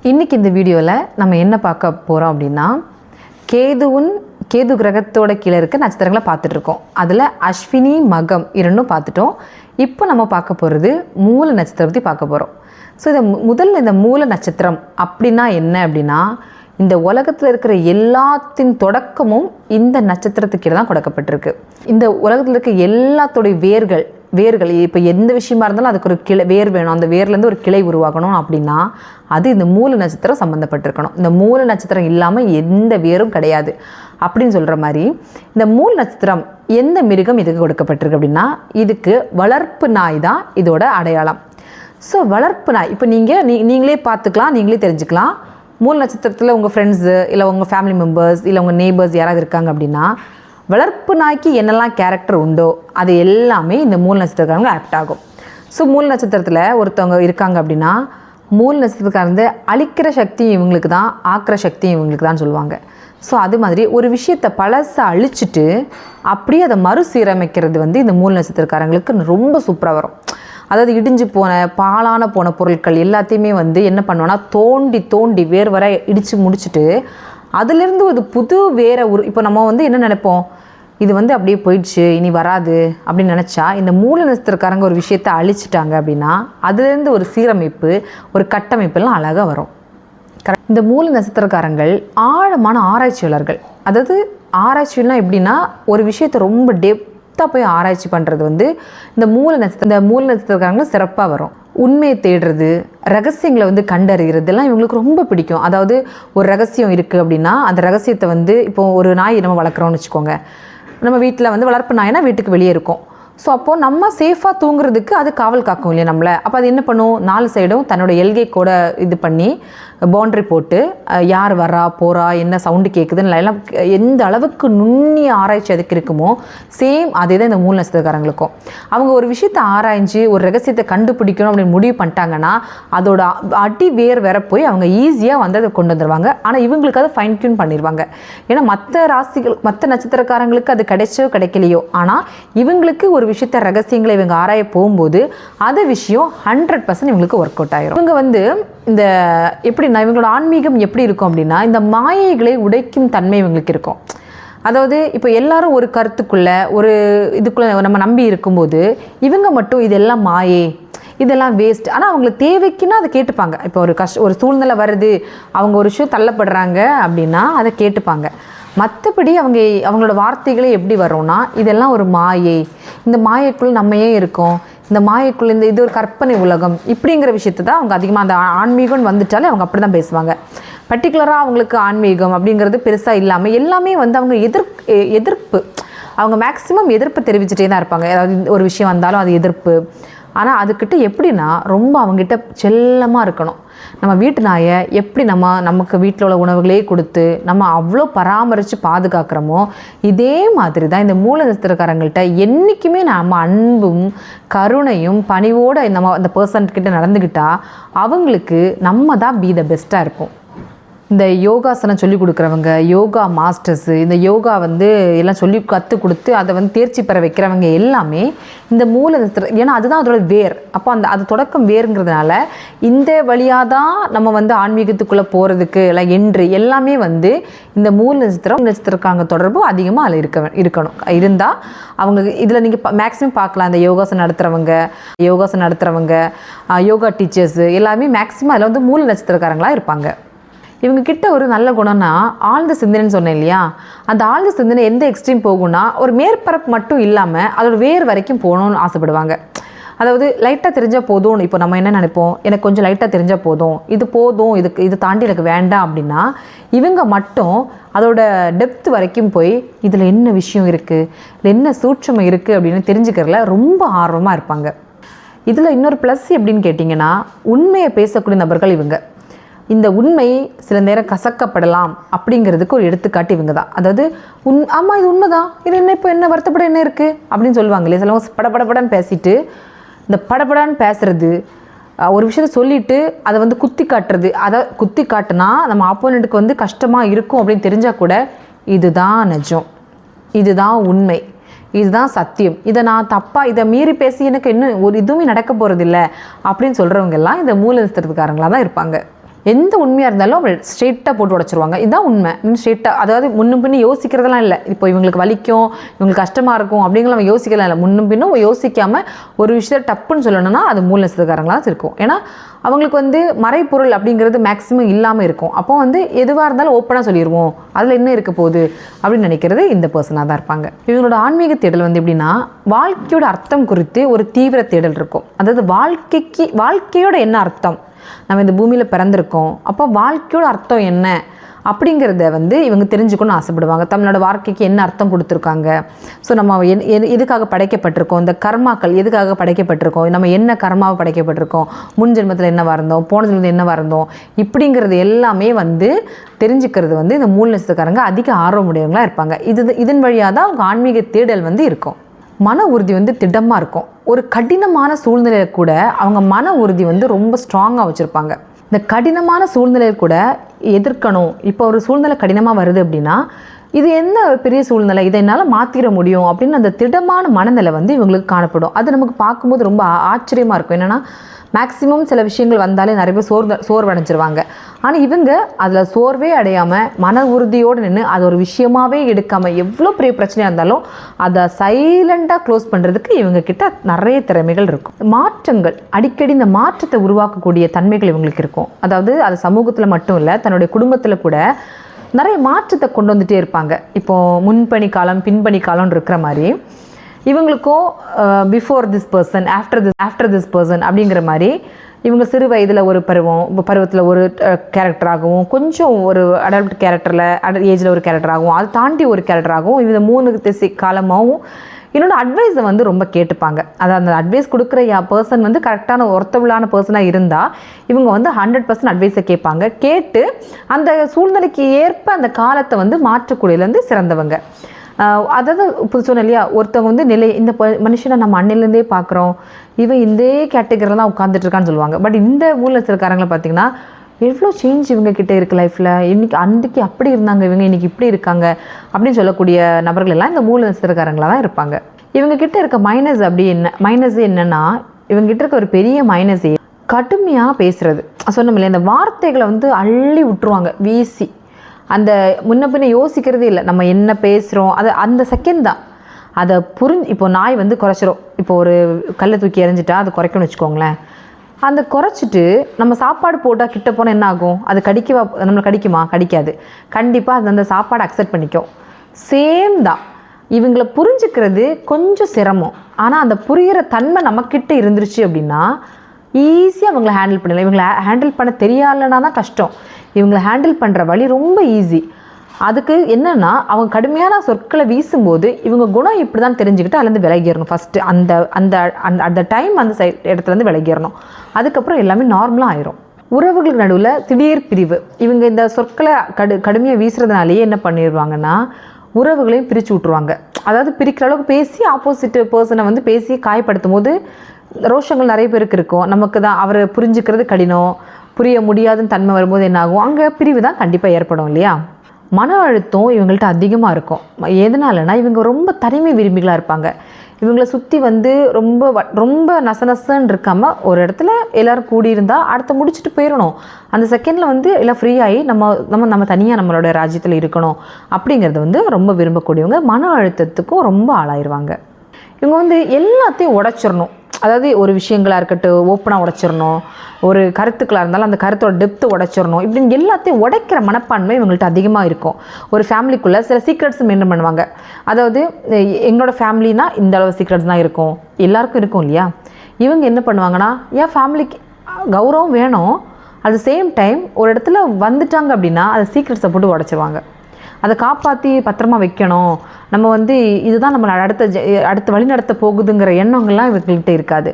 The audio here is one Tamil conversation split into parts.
இன்றைக்கி இந்த வீடியோவில் நம்ம என்ன பார்க்க போகிறோம் அப்படின்னா, கேது கிரகத்தோட கீழே இருக்க நட்சத்திரங்களை பார்த்துட்ருக்கோம். அதில் அஸ்வினி, மகம் இரண்டும் பார்த்துட்டோம். இப்போ நம்ம பார்க்க போகிறது மூல நட்சத்திரம் பற்றி பார்க்க போகிறோம். ஸோ முதல்ல இந்த மூல நட்சத்திரம் அப்படின்னா என்ன அப்படின்னா, இந்த உலகத்தில் இருக்கிற எல்லாத்தின் தொடக்கமும் இந்த நட்சத்திரத்துக்கு கீழே தான் கொடுக்கப்பட்டிருக்கு. இந்த உலகத்தில் இருக்க எல்லாத்தோடைய வேர்கள் இப்போ எந்த விஷயமா இருந்தாலும் அதுக்கு ஒரு வேர் வேணும். அந்த வேர்லேருந்து ஒரு கிளை உருவாக்கணும் அப்படின்னா அது இந்த மூல நட்சத்திரம் சம்மந்தப்பட்டிருக்கணும். இந்த மூல நட்சத்திரம் இல்லாமல் எந்த வேரும் கிடையாது அப்படின்னு சொல்கிற மாதிரி, இந்த மூல நட்சத்திரம் எந்த மிருகம் இதுக்கு கொடுக்கப்பட்டிருக்கு அப்படின்னா, இதுக்கு வளர்ப்பு நாய் தான் இதோட அடையாளம். ஸோ வளர்ப்பு நாய் இப்போ நீங்களே பார்த்துக்கலாம், நீங்களே தெரிஞ்சுக்கலாம். மூல நட்சத்திரத்தில் உங்கள் ஃப்ரெண்ட்ஸு இல்லை உங்கள் ஃபேமிலி மெம்பர்ஸ் இல்லை உங்கள் நெய்பர்ஸ் யாராவது இருக்காங்க அப்படின்னா, வளர்ப்பு நாய்க்கு என்னெல்லாம் கேரக்டர் உண்டோ அது எல்லாமே இந்த மூல நட்சத்திரக்காரங்க ஆக்ட் ஆகும். ஸோ மூல நட்சத்திரத்தில் ஒருத்தவங்க இருக்காங்க அப்படின்னா, மூல நட்சத்திரக்காரந்து அழிக்கிற சக்தியும் இவங்களுக்கு தான், ஆக்கிற சக்தியும் இவங்களுக்கு தான் சொல்லுவாங்க. ஸோ அது மாதிரி ஒரு விஷயத்தை பழசை அழிச்சிட்டு அப்படியே அதை மறுசீரமைக்கிறது இந்த மூல நட்சத்திரக்காரங்களுக்கு ரொம்ப சூப்பராக வரும். அதாவது இடிஞ்சு பாழான போன பொருட்கள் எல்லாத்தையுமே என்ன பண்ணுவோன்னா, தோண்டி வேர் வர இடித்து முடிச்சுட்டு அதுலேருந்து ஒரு புது வேற இப்போ நம்ம என்ன நினைப்போம், இது அப்படியே போயிடுச்சு இனி வராது அப்படின்னு நினச்சா, இந்த மூல நட்சத்திரக்காரங்க ஒரு விஷயத்தை அழிச்சிட்டாங்க அப்படின்னா அதுலேருந்து ஒரு சீரமைப்பு, ஒரு கட்டமைப்பெல்லாம் அழகாக வரும். இந்த மூல நட்சத்திரக்காரங்கள் ஆழமான ஆராய்ச்சியாளர்கள். அதாவது ஆராய்ச்சியெல்லாம் எப்படின்னா, ஒரு விஷயத்தை ரொம்ப போய் ஆராய்ச்சி பண்ணுறது இந்த மூல நட்சத்திரக்காரங்களும் சிறப்பாக வரும். உண்மையை தேடுறது, ரகசியங்களை கண்டறிகிறதுலாம் இவங்களுக்கு ரொம்ப பிடிக்கும். அதாவது ஒரு ரகசியம் இருக்குது அப்படின்னா அந்த ரகசியத்தை இப்போ ஒரு நாய் நம்ம வளர்க்குறோம்னு வச்சுக்கோங்க. நம்ம வீட்டில் வளர்ப்பு நாய்னா வீட்டுக்கு வெளியே இருக்கும். ஸோ அப்போது நம்ம சேஃபாக தூங்குறதுக்கு அது காவல் காக்கும் இல்லையா நம்மளை. அப்போ அது என்ன பண்ணும், 4 சைடும் தன்னோட எல்கை கூட இது பண்ணி பவுண்ட்ரி போட்டு யார் வரா போகிறா என்ன சவுண்டு கேட்குதுன்னு எல்லாம் எந்த அளவுக்கு நுண்ணிய ஆராய்ச்சி அதுக்கு இருக்குமோ சேம் அதே தான் இந்த மூல நட்சத்திரக்காரங்களுக்கும். அவங்க ஒரு விஷயத்தை ஆராய்ஞ்சு ஒரு ரகசியத்தை கண்டுபிடிக்கணும் அப்படின்னு முடிவு பண்ணிட்டாங்கன்னா அதோட அடி வேற போய் அவங்க ஈஸியாக அதை கொண்டு வந்துடுவாங்க. ஆனால் இவங்களுக்கு அதை ஃபைன் டியூன் பண்ணிடுவாங்க. ஏன்னா மற்ற நட்சத்திரக்காரங்களுக்கு அது கிடைக்கலையோ, ஆனால் இவங்களுக்கு ஒரு விஷயத்த ரகசியங்களை இவங்க ஆராய போகும்போது அது விஷயம் 100% இவங்களுக்கு ஒர்க் அவுட் ஆயிரும். இவங்க இந்த எப்படின்னா, இவங்களோட ஆன்மீகம் எப்படி இருக்கும் அப்படின்னா, இந்த மாயைகளை உடைக்கும் தன்மை இவங்களுக்கு இருக்கும். அதாவது இப்போ எல்லாரும் ஒரு கருத்துக்குள்ளே ஒரு இதுக்குள்ளே நம்ம நம்பி இருக்கும்போது இவங்க மட்டும் இதெல்லாம் மாயே, இதெல்லாம் வேஸ்ட், ஆனால் அவங்களுக்கு தேவைக்குன்னா அதை கேட்டுப்பாங்க. இப்போ ஒரு சூழ்நிலை வருது, அவங்க ஒரு விஷயம் தள்ளப்படுறாங்க அப்படின்னா அதை கேட்டுப்பாங்க. மற்றபடி அவங்களோட வார்த்தைகளே எப்படி வரும்னா, இதெல்லாம் ஒரு மாயை, இந்த மாயைக்குள்ளே நம்ம ஏன் இருக்கோம், இந்த மாயைக்குள்ளே இது ஒரு கற்பனை உலகம் இப்படிங்கிற விஷயத்தை தான் அவங்க அதிகமாக அந்த ஆன்மீகம் வந்துட்டாலே அவங்க அப்படி தான் பேசுவாங்க. பர்டிகுலராக அவங்களுக்கு ஆன்மீகம் அப்படிங்கிறது பெருசாக இல்லாமல் எல்லாமே அவங்க எதிர்ப்பு அவங்க மேக்ஸிமம் எதிர்ப்பு தெரிவிச்சுட்டே தான் இருப்பாங்க. ஏதாவது ஒரு விஷயம் வந்தாலும் அது எதிர்ப்பு. ஆனால் அதுக்கிட்ட எப்படின்னா ரொம்ப அவங்ககிட்ட செல்லமாக இருக்கணும். நம்ம வீட்டு நாயை எப்படி நமக்கு வீட்டில் உள்ள உணவுகளே கொடுத்து நம்ம அவ்வளோ பராமரித்து பாதுகாக்கிறோமோ இதே மாதிரி தான் இந்த மூல நட்சத்திரக்காரங்கள்ட்ட என்றைக்குமே நம்ம அன்பும் கருணையும் பணிவோடு நம்ம அந்த பர்சன்கிட்ட நடந்துக்கிட்டால் அவங்களுக்கு நம்ம தான் பி த பெஸ்ட்டாக இருப்போம். இந்த யோகாசனம் சொல்லி கொடுக்குறவங்க, யோகா மாஸ்டர்ஸு, இந்த யோகா எல்லாம் சொல்லி கற்றுக் கொடுத்து அதை தேர்ச்சி பெற வைக்கிறவங்க எல்லாமே இந்த மூல நட்சத்திரம். ஏன்னா அதுதான் அதோட வேர். அப்போ அது தொடக்கம் வேறுங்கிறதுனால இந்த வழியாக தான் நம்ம ஆன்மீகத்துக்குள்ளே போகிறதுக்கு இல்லை என்று எல்லாமே இந்த மூல நட்சத்திரக்காரங்க தொடர்பு அதிகமாக அதில் இருக்கணும். இருந்தால் அவங்க இதில் நீங்கள் மேக்ஸிமம் பார்க்கலாம். இந்த யோகாசனம் நடத்துகிறவங்க யோகா டீச்சர்ஸு எல்லாமே மேக்ஸிமம் அதில் மூல நட்சத்திரக்காரங்களாக இருப்பாங்க. இவங்க கிட்ட ஒரு நல்ல குணம்னா ஆழ்ந்த சிந்தனைன்னு சொன்னேன் இல்லையா, அந்த ஆழ்ந்த சிந்தனை எந்த எக்ஸ்ட்ரீம் போகும்னா ஒரு மேற்பரப்பு மட்டும் இல்லாமல் அதோட வேர் வரைக்கும் போகணும்னு ஆசைப்படுவாங்க. அதாவது லைட்டாக தெரிஞ்சால் போதும். இப்போ நம்ம என்ன நினைப்போம், எனக்கு கொஞ்சம் லைட்டாக தெரிஞ்சால் போதும், இது தாண்டி எனக்கு வேண்டாம் அப்படின்னா இவங்க மட்டும் அதோட டெப்த் வரைக்கும் போய் இதில் என்ன விஷயம் இருக்குது, இதில் என்ன சூட்சமம் இருக்குது அப்படின்னு தெரிஞ்சுக்கிறதுல ரொம்ப ஆர்வமாக இருப்பாங்க. இதில் இன்னொரு ப்ளஸ் எப்படின்னு கேட்டிங்கன்னா, உண்மையை பேசக்கூடிய நபர்கள் இவங்க. இந்த உண்மை சில நேரம் கசக்கப்படலாம் அப்படிங்கிறதுக்கு ஒரு எடுத்துக்காட்டு இவங்க தான். அதாவது ஆமாம் இது உண்மைதான், இது இப்போ என்ன வருத்தப்பட என்ன இருக்குது அப்படின்னு சொல்லுவாங்க இல்லையா. சிலவங்க படபடன்னு பேசிட்டு இந்த படபடான்னு பேசுறது, ஒரு விஷயத்த சொல்லிவிட்டு அதை குத்தி காட்டுறது. அதை குத்தி காட்டினா நம்ம ஆப்போனண்ட்டுக்கு கஷ்டமாக இருக்கும் அப்படின்னு தெரிஞ்சால் கூட இதுதான் நிஜம், இதுதான் உண்மை, இதுதான் சத்தியம், இதை நான் தப்பாக இதை மீறி பேசி எனக்கு இன்னும் ஒரு இதுவுமே நடக்க போகிறதில்ல அப்படின்னு சொல்கிறவங்க எல்லாம் இந்த மூல நட்சத்திரக்காரங்களாக தான் இருப்பாங்க. எந்த உண்மையாக இருந்தாலும் அப்படி ஸ்ட்ரெயிட்டாக போட்டு உடச்சிருவாங்க. இதுதான் உண்மை. ஸ்ட்ரெயிட்டாக, அதாவது முன்னும் பின்னும் யோசிக்கிறதெல்லாம் இல்லை. இப்போ இவங்களுக்கு வலிக்கும், இவங்களுக்கு கஷ்டமாக இருக்கும் அப்படிங்கிற நம்ம யோசிக்கலாம் இல்லை. முன்னும் பின்னும் யோசிக்காமல் ஒரு விஷயத்தை டப்புன்னு சொல்லணும்னா அது மூல நட்சத்திரக்காரங்களாக இருக்கும். ஏன்னா அவங்களுக்கு வந்து மறைப்பொருள் அப்படிங்கிறது மேக்ஸிமம் இல்லாமல் இருக்கும். அப்போ வந்து எதுவாக இருந்தாலும் ஓப்பனாக சொல்லிடுவோம், அதில் என்ன இருக்க போகுது அப்படின்னு நினைக்கிறது இந்த பர்சனாக தான் இருப்பாங்க. இவங்களோட ஆன்மீக தேடல் வந்து எப்படின்னா, வாழ்க்கையோட அர்த்தம் குறித்து ஒரு தீவிர தேடல் இருக்கும். அதாவது வாழ்க்கையோட என்ன அர்த்தம், நம்ம இந்த பூமியில் பிறந்திருக்கோம், அப்போ வாழ்க்கையோட அர்த்தம் என்ன அப்படிங்கிறத வந்து இவங்க தெரிஞ்சுக்கணும்னு ஆசைப்படுவாங்க. தமிழோட வாழ்க்கைக்கு என்ன அர்த்தம் கொடுத்துருக்காங்க, ஸோ நம்ம எதுக்காக படைக்கப்பட்டிருக்கோம், இந்த கர்மாக்கள் எதுக்காக படைக்கப்பட்டிருக்கோம், நம்ம என்ன கர்மாவை படைக்கப்பட்டிருக்கோம், முன் ஜென்மத்தில் என்ன வரந்தோம், போன ஜென்மத்தில் என்ன வரந்தோம், இப்படிங்கிறது எல்லாமே வந்து தெரிஞ்சுக்கிறது வந்து இந்த மூல நட்சத்திரக்காரங்க அதிக ஆர்வமுடையவங்களாக இருப்பாங்க. இதன் வழியாக தான் அவங்க ஆன்மீக தேடல் வந்து இருக்கும். மன உறுதி வந்து திடமாக இருக்கும். ஒரு கடினமான சூழ்நிலையில் கூட அவங்க மன உறுதி வந்து ரொம்ப ஸ்ட்ராங்காக வச்சுருப்பாங்க. இந்த கடினமான சூழ்நிலையில் கூட எதிர்க்கணும். இப்போ ஒரு சூழ்நிலை கடினமாக வருது அப்படின்னா, இது என்ன பெரிய சூழ்நிலை, இதை என்னால் மாற்றிட முடியும் அப்படின்னு அந்த திடமான மனநிலை வந்து இவங்களுக்கு காணப்படும். அது நமக்கு பார்க்கும்போது ரொம்ப ஆச்சரியமாக இருக்கும். என்னென்னா மேக்ஸிமம் சில விஷயங்கள் வந்தாலே நிறைய பேர் சோர்வடைஞ்சிருவாங்க. ஆனால் இவங்க அதில் சோர்வே அடையாமல் மன உறுதியோடு நின்று அது ஒரு விஷயமாகவே எடுக்காமல், எவ்வளோ பெரிய பிரச்சனையாக இருந்தாலும் அதை சைலண்டாக க்ளோஸ் பண்ணுறதுக்கு இவங்க கிட்ட நிறைய திறமைகள் இருக்கும். மாற்றங்கள், அடிக்கடி இந்த மாற்றத்தை உருவாக்கக்கூடிய தன்மைகள் இவங்களுக்கு இருக்கும். அதாவது அது சமூகத்தில் மட்டும் இல்லை, தன்னுடைய குடும்பத்தில் கூட நிறைய மாற்றத்தை கொண்டு வந்துகிட்டே இருப்பாங்க. இப்போது முன்பணி காலம் பின்பணி காலம்னு இருக்கிற மாதிரி இவங்களுக்கும் before this person after this person அப்படிங்கிற மாதிரி இவங்க சிறு வயதில் ஒரு பருவத்தில் ஒரு கேரக்டராகவும், கொஞ்சம் ஒரு அடல்ட் கேரக்டரில் ஏஜில் ஒரு கேரக்டராகவும், அதை தாண்டி ஒரு கேரக்டராகவும், இந்த 3 திசை காலமாகவும் என்னோட அட்வைஸை வந்து ரொம்ப கேட்டுப்பாங்க. அதாவது அந்த அட்வைஸ் கொடுக்குற பர்சன் வந்து கரெக்டான ஒர்த்தபுளான பர்சனாக இருந்தால் இவங்க வந்து 100% அட்வைஸை கேட்பாங்க. கேட்டு அந்த சூழ்நிலைக்கு ஏற்ப அந்த காலத்தை வந்து மாற்றக்கூடியதுலேருந்து சிறந்தவங்க. அதாவது இப்போ சொன்னேன் இல்லையா, ஒருத்தவங்க வந்து இந்த மனுஷனை நம்ம அன்னையிலேருந்தே பார்க்குறோம், இவன் இந்த கேட்டகரியில் தான் உட்காந்துட்ருக்கான்னு சொல்லுவாங்க. பட் இந்த ஊரில் இருக்கிறவங்களை பார்த்தீங்கன்னா எவ்வளோ சேஞ்ச் இவங்க கிட்டே இருக்குது லைஃப்பில். அன்றைக்கி அப்படி இருந்தாங்க, இவங்க இன்றைக்கி இப்படி இருக்காங்க அப்படின்னு சொல்லக்கூடிய நபர்கள் எல்லாம் இந்த மூல நட்சத்திரக்காரங்களாக தான் இருப்பாங்க. இவங்க கிட்ட இருக்க மைனஸ் என்னென்னா, இவங்ககிட்ட இருக்க ஒரு பெரிய மைனஸே கடுமையாக பேசுகிறது. சொன்னோம்ல, இந்த வார்த்தைகளை வந்து அள்ளி விட்டுருவாங்க வீசி. அந்த முன்ன பின்ன யோசிக்கிறதே இல்லை, நம்ம என்ன பேசுகிறோம் அது அந்த செகண்ட் தான் அதை இப்போ நாய் வந்து குறைச்சிரும். இப்போ ஒரு கல்லை தூக்கி எறிஞ்சிட்டா அது குறைக்கணும்னு வச்சுக்கோங்களேன். அந்த குறைச்சிட்டு நம்ம சாப்பாடு போட்டால் கிட்ட போனால் என்ன ஆகும், அது நம்மளை கடிக்குமா? கடிக்காது. கண்டிப்பாக அது அந்த சாப்பாடை அக்செப்ட் பண்ணிக்கும். சேம் தான். இவங்களை புரிஞ்சுக்கிறது கொஞ்சம் சிரமம். ஆனால் அந்த புரிகிற தன்மை நம்மக்கிட்ட இருந்துருச்சு அப்படின்னா ஈஸியாக அவங்கள ஹேண்டில் பண்ணலாம். இவங்களை ஹேண்டில் பண்ண தெரியாதுன்னா தான் கஷ்டம். இவங்களை ஹேண்டில் பண்ணுற வழி ரொம்ப ஈஸி. அதுக்கு என்னென்னா, அவங்க கடுமையான சொற்களை வீசும்போது இவங்க குணம் இப்படி தான் தெரிஞ்சுக்கிட்டு அதுலேருந்து விலகிடணும். ஃபஸ்ட்டு அந்த டைம் அந்த இடத்துலேருந்து விலகிடணும். அதுக்கப்புறம் எல்லாமே நார்மலாக ஆயிரும். உறவுகளுக்கு நடுவில் திடீர் பிரிவு. இவங்க இந்த சொற்களை கடுமையாக வீசுறதுனாலேயே என்ன பண்ணிடுவாங்கன்னா, உறவுகளையும் பிரித்து விட்ருவாங்க. அதாவது பிரிக்கிற அளவுக்கு பேசி ஆப்போசிட் பர்சனை வந்து பேசி காயப்படுத்தும் போது ரோஷங்கள் நிறைய பேருக்கு இருக்கும். நமக்கு தான் அவரை புரிஞ்சுக்கிறது கடினம், புரிய முடியாதுன்னு தன்மை வரும்போது என்ன ஆகும், அங்கே பிரிவு தான் கண்டிப்பாக ஏற்படும் இல்லையா. மன அழுத்தம் இவங்கள்ட்ட அதிகமாக இருக்கும். எதனாலனா, இவங்க ரொம்ப தனிமை விரும்பிகளாக இருப்பாங்க. இவங்களை சுற்றி வந்து ரொம்ப நசநசன்னு இருக்காமல் ஒரு இடத்துல எல்லோரும் கூடியிருந்தால் அடுத்த முடிச்சுட்டு போயிடணும். அந்த செகண்டில் வந்து எல்லாம் ஃப்ரீயாகி நம்ம தனியாக நம்மளோட ராஜ்யத்தில் இருக்கணும் அப்படிங்கிறது வந்து ரொம்ப விரும்பக்கூடியவங்க. மன அழுத்தத்துக்கும் ரொம்ப ஆளாயிருவாங்க. இவங்க வந்து எல்லாத்தையும் உடைச்சிடணும். அதாவது ஒரு விஷயங்களாக இருக்கட்டும் ஓப்பனாக உடைச்சிடணும், ஒரு கருத்துக்களாக இருந்தாலும் அந்த கருத்தோட டெப்த்து உடைச்சிடணும். இப்படின்னு எல்லாத்தையும் உடைக்கிற மனப்பான்மை இவங்கள்ட்ட அதிகமாக இருக்கும். ஒரு ஃபேமிலிக்குள்ளே சில சீக்ரெட்ஸ் மெயின்டைன் பண்ணுவாங்க. அதாவது எங்களோட ஃபேமிலினா இந்த அளவு சீக்ரெட்ஸ் தான் இருக்கும், எல்லாருக்கும் இருக்கும் இல்லையா. இவங்க என்ன பண்ணுவாங்கன்னா, என் ஃபேமிலிக்கு கௌரவம் வேணும், அட் சேம் டைம் ஒரு இடத்துல வந்துட்டாங்க அப்படின்னா அதை சீக்ரெட்ஸை போட்டு உடைச்சிருவாங்க. அதை காப்பாற்றி பத்திரமா வைக்கணும், நம்ம வந்து இதுதான் நம்ம அடுத்த வழி நடத்த போகுதுங்கிற எண்ணங்கள்லாம் இவங்கள்கிட்ட இருக்காது.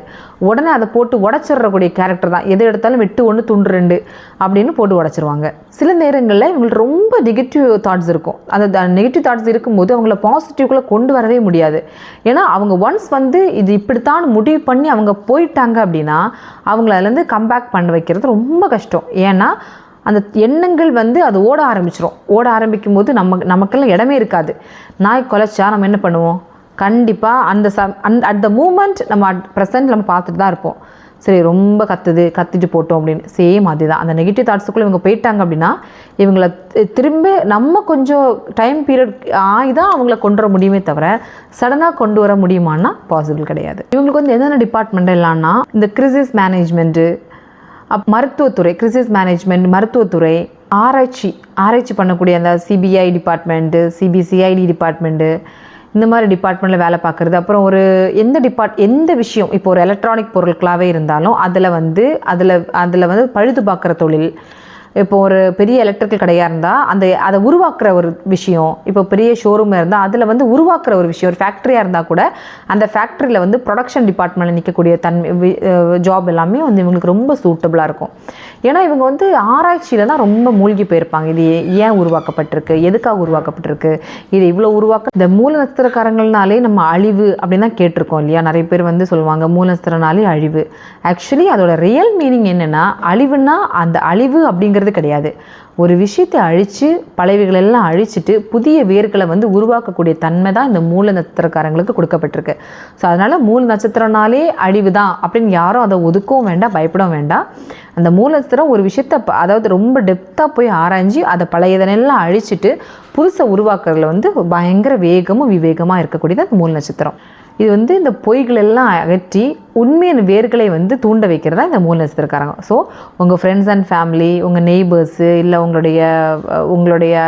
உடனே அதை போட்டு உடச்சிடக்கூடிய கேரக்டர் தான். எது எடுத்தாலும் வெட்டு 1 துண்டு 2 அப்படின்னு போட்டு உடச்சிருவாங்க. சில நேரங்களில் இவங்களுக்கு ரொம்ப நெகட்டிவ் தாட்ஸ் இருக்கும். அந்த நெகட்டிவ் தாட்ஸ் இருக்கும்போது அவங்கள பாசிட்டிவ்குள்ளே கொண்டு வரவே முடியாது. ஏன்னா அவங்க ஒன்ஸ் வந்து இது இப்படித்தான் முடிவு பண்ணி அவங்க போயிட்டாங்க அப்படின்னா அவங்கள அதுலேருந்து கம்பேக் பண்ண வைக்கிறது ரொம்ப கஷ்டம். ஏன்னா அந்த எண்ணங்கள் வந்து அது ஓட ஆரம்பிக்கும் போது நமக்கெல்லாம் இடமே இருக்காது. நாய் குலைச்சா நம்ம என்ன பண்ணுவோம், கண்டிப்பாக அட் த மூமெண்ட் நம்ம ப்ரெசென்ட் நம்ம பார்த்துட்டு தான் இருப்போம். சரி ரொம்ப கத்திட்டு போட்டோம் அப்படின்னு. சேம் அதுதான், அந்த நெகட்டிவ் தாட்ஸுக்குள்ளே இவங்க போயிட்டாங்க அப்படின்னா இவங்களை திரும்ப நம்ம கொஞ்சம் டைம் பீரியட் ஆகி தான் அவங்கள கொண்டு வர முடியுமே தவிர சடனாக கொண்டு வர முடியுமான்னா பாசிபிள் கிடையாது. இவங்களுக்கு வந்து என்னென்ன டிபார்ட்மெண்ட் இல்லைன்னா இந்த கிரிசிஸ் மேனேஜ்மெண்ட்டு, மருத்துவத்துறை, கிரிசிஸ் மேனேஜ்மெண்ட், மருத்துவத்துறை, ஆராய்ச்சி பண்ணக்கூடிய அந்த சிபிஐ டிபார்ட்மெண்ட்டு, சிபிசிஐடி டிபார்ட்மெண்ட்டு, இந்த மாதிரி டிபார்ட்மெண்ட்டில் வேலை பார்க்குறது. அப்புறம் ஒரு எந்த விஷயம் இப்போ ஒரு எலக்ட்ரானிக் பொருட்களாகவே இருந்தாலும் அதில் வந்து பழுது பார்க்குற தொழில். இப்போ ஒரு பெரிய எலக்ட்ரிக்கல் கடையாக இருந்தால் அதை உருவாக்குற ஒரு விஷயம், இப்போ பெரிய ஷோரூமாக இருந்தால் அதில் வந்து உருவாக்குற ஒரு விஷயம், ஒரு ஃபேக்ட்ரியாக இருந்தால் கூட அந்த ஃபேக்ட்ரியில் வந்து ப்ரொடக்ஷன் டிபார்ட்மெண்ட்டில் நிற்கக்கூடிய ஜாப் எல்லாமே வந்து இவங்களுக்கு ரொம்ப சூட்டபுளாக இருக்கும். ஏன்னா இவங்க வந்து ஆராய்ச்சியில் தான் ரொம்ப மூழ்கி போயிருப்பாங்க. இது ஏன் உருவாக்கப்பட்டிருக்கு, எதுக்காக உருவாக்கப்பட்டிருக்கு, இது இவ்வளோ இந்த மூல நட்சத்திரக்காரங்கள்னாலே நம்ம அழிவு அப்படின்னு தான் கேட்டிருக்கோம் இல்லையா. நிறைய பேர் வந்து சொல்லுவாங்க மூல நட்சத்திரனாலே அழிவு. ஆக்சுவலி அதோட ரியல் மீனிங் என்னென்னா, அழிவுன்னா அந்த அழிவு அப்படிங்கிறது கிடையாது. ஒரு விஷயத்தை அழித்து பழையவைகளெல்லாம் அழிச்சிட்டு புதிய வேர்களை வந்து உருவாக்கக்கூடிய தன்மை தான் இந்த மூல நட்சத்திரக்காரங்களுக்கு கொடுக்கப்பட்டிருக்கு. ஸோ அதனால் மூல நட்சத்திரனாலே அழிவு தான் அப்படின்னு யாரும் அதை ஒதுக்கவும் வேண்டாம், பயப்படவும் வேண்டாம். அந்த மூல நட்சத்திரம் ஒரு விஷயத்தை அதாவது ரொம்ப டெப்த்தாக போய் ஆராய்ஞ்சி அதை பழையதனெல்லாம் அழிச்சிட்டு புதுசை உருவாக்குறதுல வந்து பயங்கர வேகமும் விவேகமாக இருக்கக்கூடியது அந்த மூல நட்சத்திரம். இது வந்து இந்த பொய்களெல்லாம் அகற்றி உண்மையான வேர்களை வந்து தூண்ட வைக்கிறதா இந்த மூல நட்சத்திரக்காரங்க. ஸோ உங்கள் ஃப்ரெண்ட்ஸ் அண்ட் ஃபேமிலி, உங்கள் நெய்பர்ஸு, இல்லை உங்களுடைய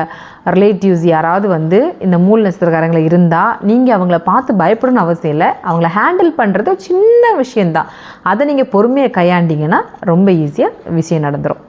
ரிலேட்டிவ்ஸ் யாராவது வந்து இந்த மூல நட்சத்திரக்காரங்களை இருந்தால் நீங்கள் அவங்கள பார்த்து பயப்படணும்னு அவசியம் இல்லை. அவங்கள ஹேண்டில் பண்ணுறது சின்ன விஷயந்தான். அதை நீங்கள் பொறுமையாக கையாண்டிங்கன்னா ரொம்ப ஈஸியாக விஷயம் நடந்துடும்.